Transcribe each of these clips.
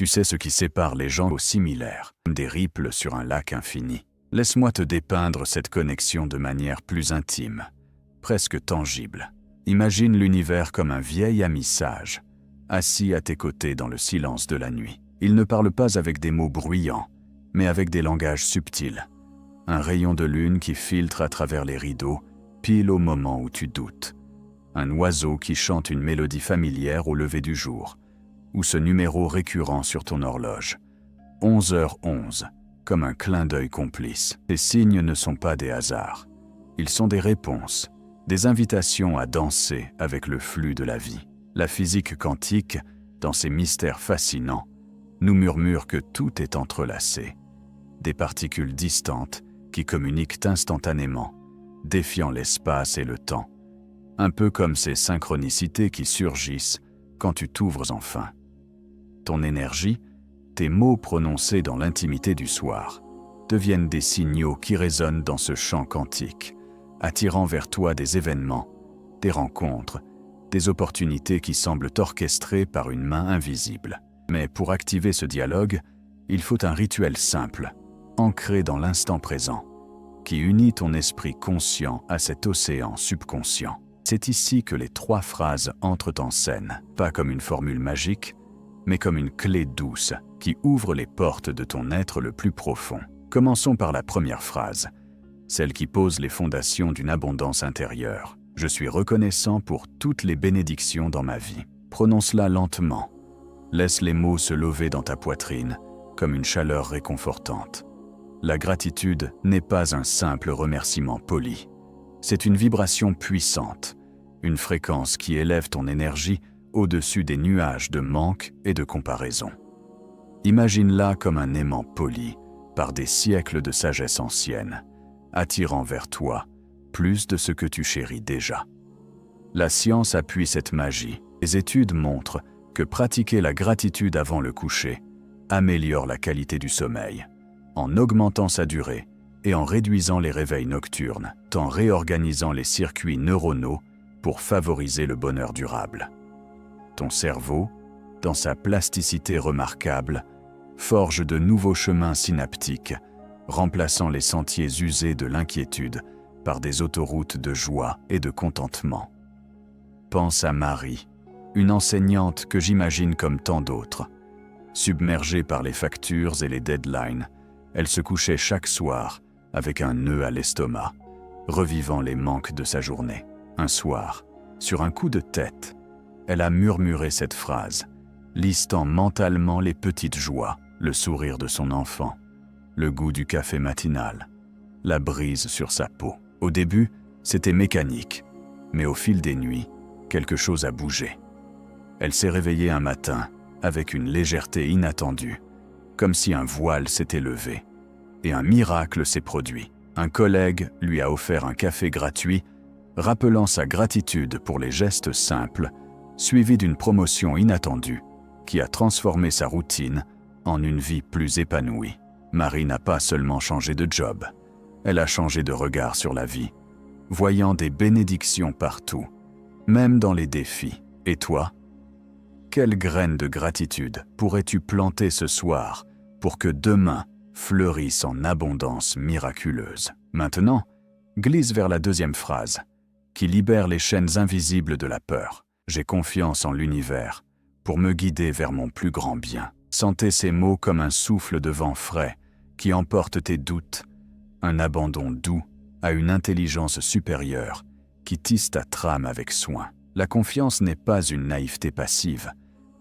Tu sais ce qui sépare les gens aux similaires, des ripples sur un lac infini. Laisse-moi te dépeindre cette connexion de manière plus intime, presque tangible. Imagine l'univers comme un vieil ami sage, assis à tes côtés dans le silence de la nuit. Il ne parle pas avec des mots bruyants, mais avec des langages subtils. Un rayon de lune qui filtre à travers les rideaux, pile au moment où tu doutes. Un oiseau qui chante une mélodie familière au lever du jour, ou ce numéro récurrent sur ton horloge. 11h11, comme un clin d'œil complice. Ces signes ne sont pas des hasards. Ils sont des réponses, des invitations à danser avec le flux de la vie. La physique quantique, dans ses mystères fascinants, nous murmure que tout est entrelacé. Des particules distantes qui communiquent instantanément, défiant l'espace et le temps. Un peu comme ces synchronicités qui surgissent quand tu t'ouvres enfin. Ton énergie, tes mots prononcés dans l'intimité du soir, deviennent des signaux qui résonnent dans ce champ quantique, attirant vers toi des événements, des rencontres, des opportunités qui semblent orchestrées par une main invisible. Mais pour activer ce dialogue, il faut un rituel simple, ancré dans l'instant présent, qui unit ton esprit conscient à cet océan subconscient. C'est ici que les 3 phrases entrent en scène, pas comme une formule magique, mais comme une clé douce qui ouvre les portes de ton être le plus profond. Commençons par la première phrase, celle qui pose les fondations d'une abondance intérieure. Je suis reconnaissant pour toutes les bénédictions dans ma vie. Prononce-la lentement. Laisse les mots se lever dans ta poitrine, comme une chaleur réconfortante. La gratitude n'est pas un simple remerciement poli. C'est une vibration puissante, une fréquence qui élève ton énergie au-dessus des nuages de manque et de comparaison. Imagine-la comme un aimant poli par des siècles de sagesse ancienne, attirant vers toi plus de ce que tu chéris déjà. La science appuie cette magie. Les études montrent que pratiquer la gratitude avant le coucher améliore la qualité du sommeil, en augmentant sa durée et en réduisant les réveils nocturnes, en réorganisant les circuits neuronaux pour favoriser le bonheur durable. Ton cerveau, dans sa plasticité remarquable, forge de nouveaux chemins synaptiques, remplaçant les sentiers usés de l'inquiétude par des autoroutes de joie et de contentement. Pense à Marie, une enseignante que j'imagine comme tant d'autres. Submergée par les factures et les deadlines, elle se couchait chaque soir avec un nœud à l'estomac, revivant les manques de sa journée. Un soir, sur un coup de tête, elle a murmuré cette phrase, listant mentalement les petites joies, le sourire de son enfant, le goût du café matinal, la brise sur sa peau. Au début, c'était mécanique, mais au fil des nuits, quelque chose a bougé. Elle s'est réveillée un matin avec une légèreté inattendue, comme si un voile s'était levé, et un miracle s'est produit. Un collègue lui a offert un café gratuit, rappelant sa gratitude pour les gestes simples, suivi d'une promotion inattendue qui a transformé sa routine en une vie plus épanouie. Marie n'a pas seulement changé de job, elle a changé de regard sur la vie, voyant des bénédictions partout, même dans les défis. Et toi? Quelle graine de gratitude pourrais-tu planter ce soir pour que demain fleurisse en abondance miraculeuse? Maintenant, glisse vers la deuxième phrase, qui libère les chaînes invisibles de la peur. J'ai confiance en l'univers pour me guider vers mon plus grand bien. Sentez ces mots comme un souffle de vent frais qui emporte tes doutes, un abandon doux à une intelligence supérieure qui tisse ta trame avec soin. La confiance n'est pas une naïveté passive,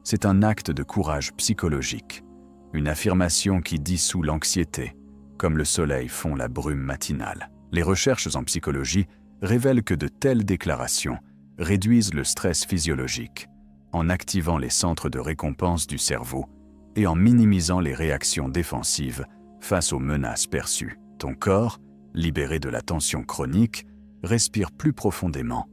c'est un acte de courage psychologique, une affirmation qui dissout l'anxiété, comme le soleil fond la brume matinale. Les recherches en psychologie révèlent que de telles déclarations réduisent le stress physiologique, en activant les centres de récompense du cerveau et en minimisant les réactions défensives face aux menaces perçues. Ton corps, libéré de la tension chronique, respire plus profondément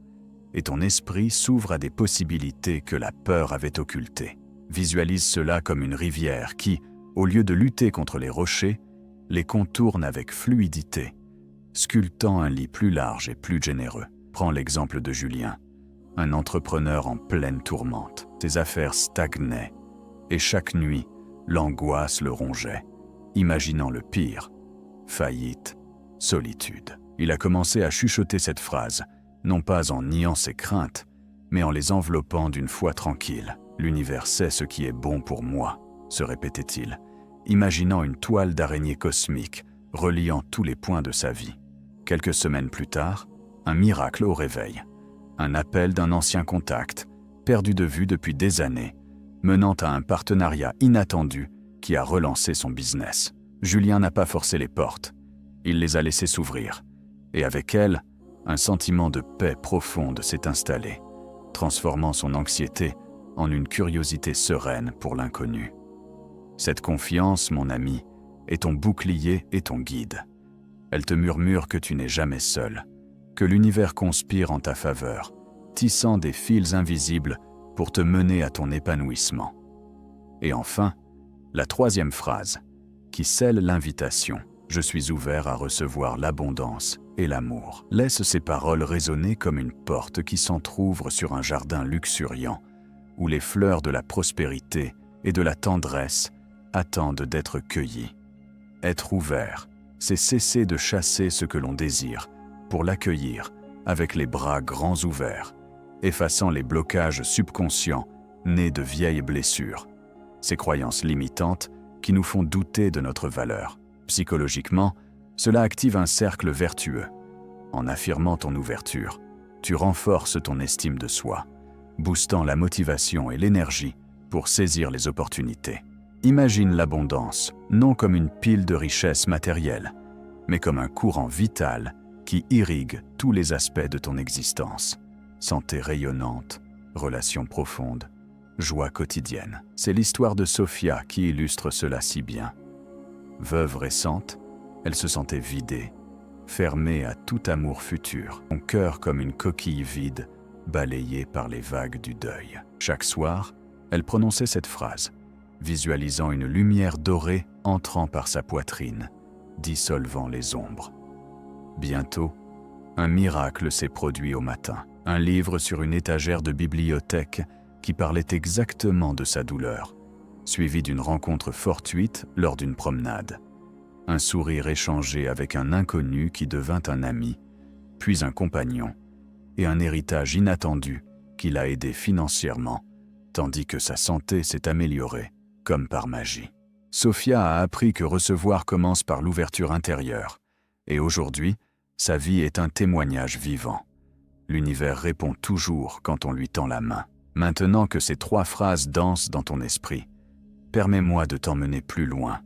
et ton esprit s'ouvre à des possibilités que la peur avait occultées. Visualise cela comme une rivière qui, au lieu de lutter contre les rochers, les contourne avec fluidité, sculptant un lit plus large et plus généreux. Prends l'exemple de Julien, un entrepreneur en pleine tourmente. Ses affaires stagnaient, et chaque nuit, L'angoisse le rongeait, imaginant le pire. Faillite, solitude. Il a commencé à chuchoter cette phrase, non pas en niant ses craintes, mais en les enveloppant d'une foi tranquille. L'univers sait ce qui est bon pour moi, se répétait-il, imaginant une toile d'araignée cosmique reliant tous les points de sa vie. Quelques semaines plus tard, un miracle au réveil. Un appel d'un ancien contact, perdu de vue depuis des années, menant à un partenariat inattendu qui a relancé son business. Julien n'a pas forcé les portes, il les a laissées s'ouvrir, et avec elles, un sentiment de paix profonde s'est installé, transformant son anxiété en une curiosité sereine pour l'inconnu. Cette confiance, mon ami, est ton bouclier et ton guide. Elle te murmure que tu n'es jamais seul, que l'univers conspire en ta faveur, tissant des fils invisibles pour te mener à ton épanouissement. Et enfin, la troisième phrase, qui scelle l'invitation. Je suis ouvert à recevoir l'abondance et l'amour. Laisse ces paroles résonner comme une porte qui s'entr'ouvre sur un jardin luxuriant, où les fleurs de la prospérité et de la tendresse attendent d'être cueillies. Être ouvert, c'est cesser de chasser ce que l'on désire, pour l'accueillir avec les bras grands ouverts, effaçant les blocages subconscients nés de vieilles blessures, ces croyances limitantes qui nous font douter de notre valeur. Psychologiquement, cela active un cercle vertueux. En affirmant ton ouverture, tu renforces ton estime de soi, boostant la motivation et l'énergie pour saisir les opportunités. Imagine l'abondance, non comme une pile de richesses matérielles, mais comme un courant vital qui irrigue tous les aspects de ton existence. Santé rayonnante, relations profondes, joie quotidienne. C'est l'histoire de Sophia qui illustre cela si bien. Veuve récente, elle se sentait vidée, fermée à tout amour futur, son cœur comme une coquille vide, balayée par les vagues du deuil. Chaque soir, elle prononçait cette phrase, visualisant une lumière dorée entrant par sa poitrine, dissolvant les ombres. Bientôt, un miracle s'est produit au matin. Un livre sur une étagère de bibliothèque qui parlait exactement de sa douleur, suivi d'une rencontre fortuite lors d'une promenade. Un sourire échangé avec un inconnu qui devint un ami, puis un compagnon, et un héritage inattendu qui l'a aidé financièrement, tandis que sa santé s'est améliorée, comme par magie. Sophia a appris que recevoir commence par l'ouverture intérieure, et aujourd'hui, sa vie est un témoignage vivant. L'univers répond toujours quand on lui tend la main. Maintenant que ces 3 phrases dansent dans ton esprit, permets-moi de t'emmener plus loin,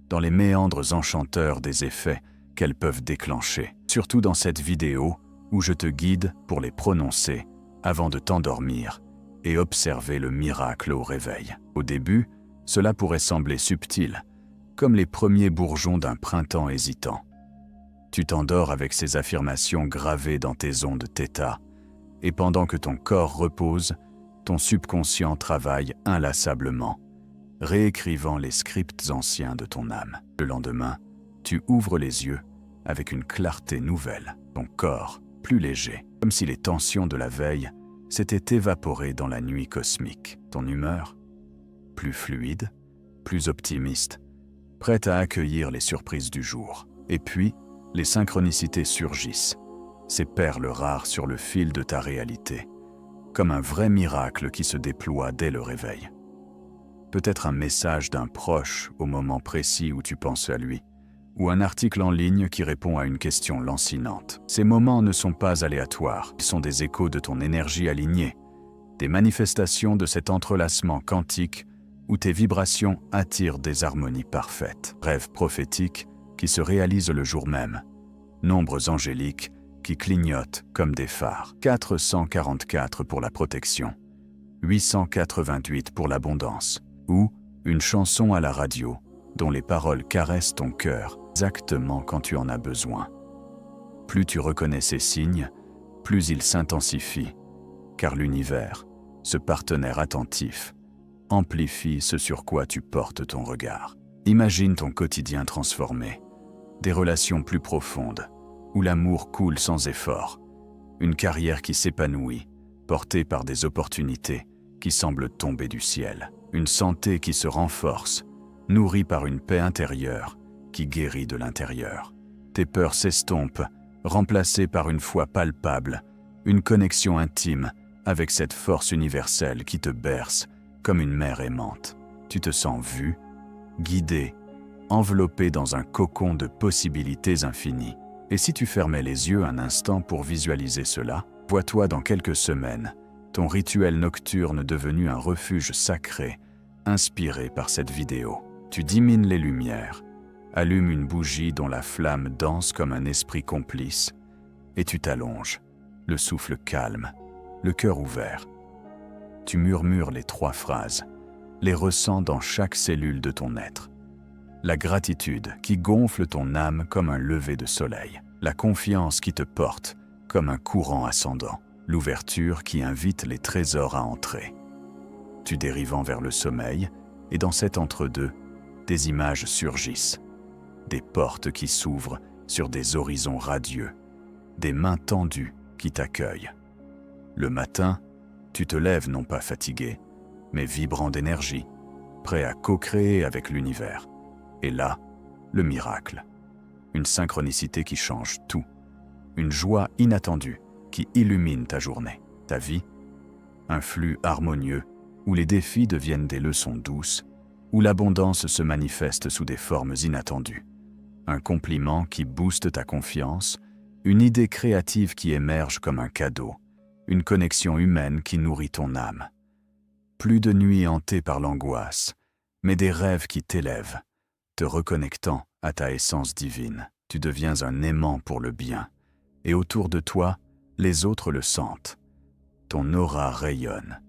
dans les méandres enchanteurs des effets qu'elles peuvent déclencher, surtout dans cette vidéo où je te guide pour les prononcer avant de t'endormir et observer le miracle au réveil. Au début, cela pourrait sembler subtil, comme les premiers bourgeons d'un printemps hésitant. Tu t'endors avec ces affirmations gravées dans tes ondes θ, et pendant que ton corps repose, ton subconscient travaille inlassablement, réécrivant les scripts anciens de ton âme. Le lendemain, tu ouvres les yeux avec une clarté nouvelle, ton corps plus léger, comme si les tensions de la veille s'étaient évaporées dans la nuit cosmique. Ton humeur, plus fluide, plus optimiste, prête à accueillir les surprises du jour. Et puis, les synchronicités surgissent, ces perles rares sur le fil de ta réalité, comme un vrai miracle qui se déploie dès le réveil. Peut-être un message d'un proche au moment précis où tu penses à lui, ou un article en ligne qui répond à une question lancinante. Ces moments ne sont pas aléatoires, ils sont des échos de ton énergie alignée, des manifestations de cet entrelacement quantique où tes vibrations attirent des harmonies parfaites. Rêves prophétiques qui se réalisent le jour même, nombres angéliques qui clignotent comme des phares. 444 pour la protection, 888 pour l'abondance, ou une chanson à la radio dont les paroles caressent ton cœur exactement quand tu en as besoin. Plus tu reconnais ces signes, plus ils s'intensifient, car l'univers, ce partenaire attentif, amplifie ce sur quoi tu portes ton regard. Imagine ton quotidien transformé, des relations plus profondes, où l'amour coule sans effort, une carrière qui s'épanouit, portée par des opportunités qui semblent tomber du ciel, une santé qui se renforce, nourri par une paix intérieure qui guérit de l'intérieur. Tes peurs s'estompent, remplacées par une foi palpable, une connexion intime avec cette force universelle qui te berce comme une mère aimante. Tu te sens vu, guidé, enveloppé dans un cocon de possibilités infinies. Et si tu fermais les yeux un instant pour visualiser cela, vois-toi dans quelques semaines, ton rituel nocturne devenu un refuge sacré, inspiré par cette vidéo. Tu dimines les lumières, allumes une bougie dont la flamme danse comme un esprit complice, et tu t'allonges, le souffle calme, le cœur ouvert. Tu murmures les 3 phrases, les ressens dans chaque cellule de ton être. La gratitude qui gonfle ton âme comme un lever de soleil, la confiance qui te porte comme un courant ascendant, l'ouverture qui invite les trésors à entrer. Tu dérivant vers le sommeil, et dans cet entre-deux, des images surgissent, des portes qui s'ouvrent sur des horizons radieux, des mains tendues qui t'accueillent. Le matin, tu te lèves non pas fatigué, mais vibrant d'énergie, prêt à co-créer avec l'univers. Et là, le miracle. Une synchronicité qui change tout. Une joie inattendue qui illumine ta journée, ta vie. Un flux harmonieux où les défis deviennent des leçons douces, où l'abondance se manifeste sous des formes inattendues. Un compliment qui booste ta confiance, une idée créative qui émerge comme un cadeau, une connexion humaine qui nourrit ton âme. Plus de nuits hantées par l'angoisse, mais des rêves qui t'élèvent, te reconnectant à ta essence divine. Tu deviens un aimant pour le bien, et autour de toi, les autres le sentent. Ton aura rayonne,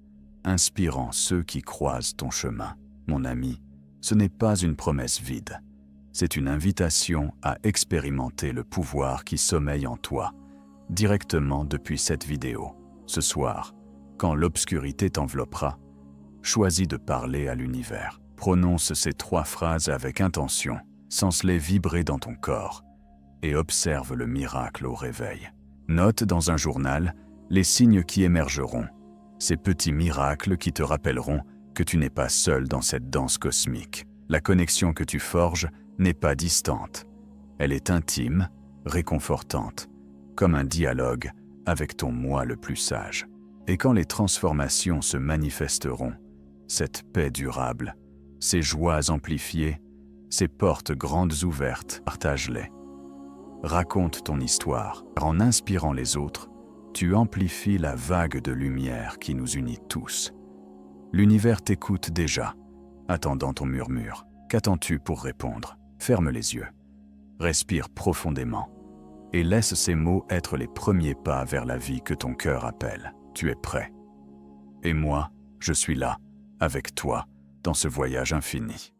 inspirant ceux qui croisent ton chemin. Mon ami, ce n'est pas une promesse vide, c'est une invitation à expérimenter le pouvoir qui sommeille en toi, directement depuis cette vidéo. Ce soir, quand l'obscurité t'enveloppera, choisis de parler à l'univers. Prononce ces 3 phrases avec intention, sens-les vibrer dans ton corps, et observe le miracle au réveil. Note dans un journal les signes qui émergeront, ces petits miracles qui te rappelleront que tu n'es pas seul dans cette danse cosmique. La connexion que tu forges n'est pas distante, elle est intime, réconfortante, comme un dialogue avec ton moi le plus sage. Et quand les transformations se manifesteront, cette paix durable, ces joies amplifiées, ces portes grandes ouvertes, partage-les. Raconte ton histoire. En inspirant les autres, tu amplifies la vague de lumière qui nous unit tous. L'univers t'écoute déjà, attendant ton murmure. Qu'attends-tu pour répondre? Ferme les yeux, respire profondément et laisse ces mots être les premiers pas vers la vie que ton cœur appelle. Tu es prêt. Et moi, je suis là, avec toi, dans ce voyage infini.